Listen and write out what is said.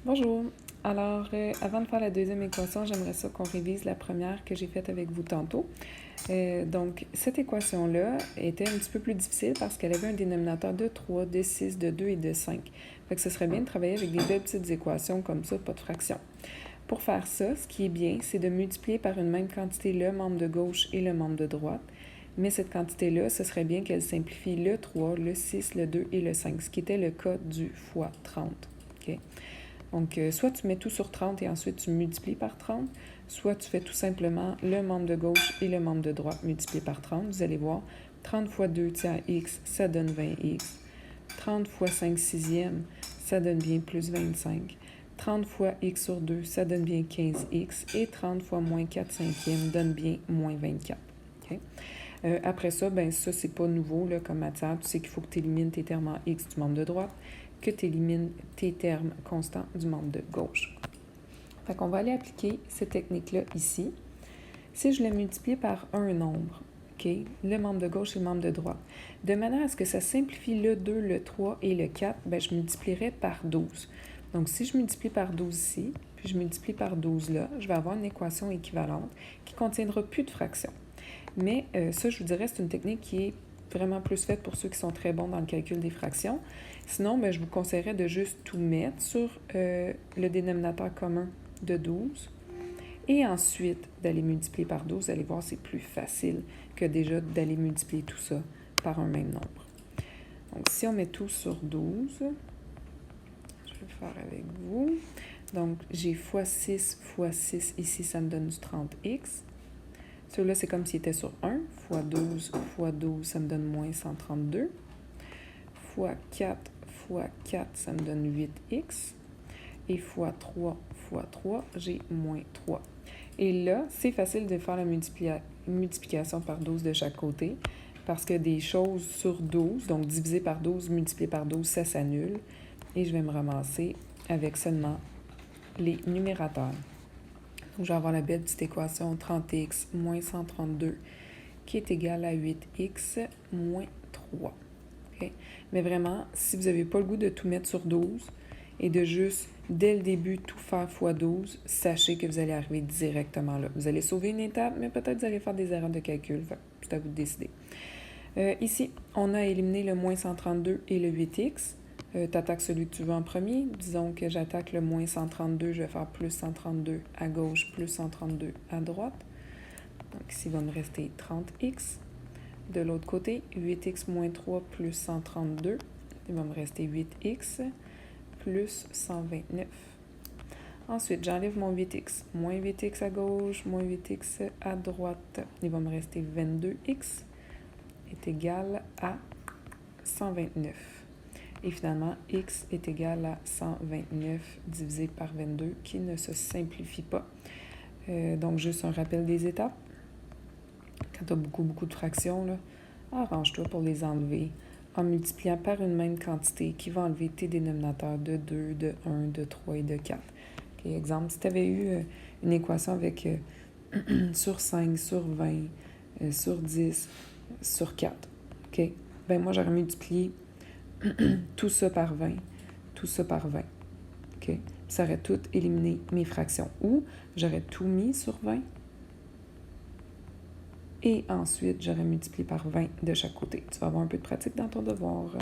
Bonjour. Alors, avant de faire la deuxième équation, j'aimerais ça qu'on révise la première que j'ai faite avec vous tantôt. Donc, cette équation-là était un petit peu plus difficile parce qu'elle avait un dénominateur de 3, de 6, de 2 et de 5. Fait que ce serait bien de travailler avec des belles petites équations comme ça, pas de fractions. Pour faire ça, ce qui est bien, c'est de multiplier par une même quantité le membre de gauche et le membre de droite. Mais cette quantité-là, ce serait bien qu'elle simplifie le 3, le 6, le 2 et le 5, ce qui était le cas du fois 30. Okay? Donc, soit tu mets tout sur 30 et ensuite tu multiplies par 30, soit tu fais tout simplement le membre de gauche et le membre de droite multiplié par 30. Vous allez voir, 30 fois 2 tiers x, ça donne 20x. 30 fois 5 sixièmes, ça donne bien plus 25. 30 fois x sur 2, ça donne bien 15x. Et 30 fois moins 4 cinquièmes donne bien moins 24. Okay? Après ça, ben ça, c'est pas nouveau là, comme matière. Tu sais qu'il faut que tu élimines tes termes en x du membre de droite, que tu élimines tes termes constants du membre de gauche. Fait qu'on va aller appliquer cette technique-là ici. Si je le multiplie par un nombre, okay, le membre de gauche et le membre de droite, de manière à ce que ça simplifie le 2, le 3 et le 4, ben je multiplierai par 12. Donc, si je multiplie par 12 ici, puis je multiplie par 12 là, je vais avoir une équation équivalente qui ne contiendra plus de fractions. Mais ça, je vous dirais, c'est une technique qui est vraiment plus faite pour ceux qui sont très bons dans le calcul des fractions. Sinon, ben, je vous conseillerais de juste tout mettre sur le dénominateur commun de 12 et ensuite d'aller multiplier par 12. Vous allez voir, c'est plus facile que déjà d'aller multiplier tout ça par un même nombre. Donc, si on met tout sur 12, je vais le faire avec vous. Donc, j'ai fois 6 ici, ça me donne du 30x. Celui-là, c'est comme s'il était sur 1. Fois 12, ça me donne moins 132. Fois 4, ça me donne 8x. Et fois 3, j'ai moins 3. Et là, c'est facile de faire la multiplication par 12 de chaque côté parce que des choses sur 12, donc divisé par 12, multiplié par 12, ça s'annule. Et je vais me ramasser avec seulement les numérateurs. Donc, je vais avoir la belle petite équation 30x moins 132 qui est égale à 8x moins 3. Okay? Mais vraiment, si vous n'avez pas le goût de tout mettre sur 12 et de juste, dès le début, tout faire x 12, sachez que vous allez arriver directement là. Vous allez sauver une étape, mais peut-être vous allez faire des erreurs de calcul. C'est à vous de décider. Ici, on a éliminé le moins 132 et le 8x. Tu attaques celui que tu veux en premier. Disons que j'attaque le moins 132, je vais faire plus 132 à gauche, plus 132 à droite. Donc ici, il va me rester 30x. De l'autre côté, 8x moins 3 plus 132. Il va me rester 8x plus 129. Ensuite, j'enlève mon 8x. Moins 8x à gauche, moins 8x à droite. Il va me rester 22x est égal à 129. Et finalement, x est égal à 129 divisé par 22, qui ne se simplifie pas. Donc, juste un rappel des étapes. Quand tu as beaucoup de fractions, là, arrange-toi pour les enlever en multipliant par une même quantité qui va enlever tes dénominateurs de 2, de 1, de 3 et de 4. Okay, exemple, si tu avais eu une équation avec sur 5, sur 20, sur 10, sur 4, OK? Ben moi, j'aurais multiplié tout ça par 20, tout ça par 20, OK? Ça aurait tout éliminé mes fractions. Ou j'aurais tout mis sur 20 et ensuite, j'aurais multiplié par 20 de chaque côté. Tu vas avoir un peu de pratique dans ton devoir.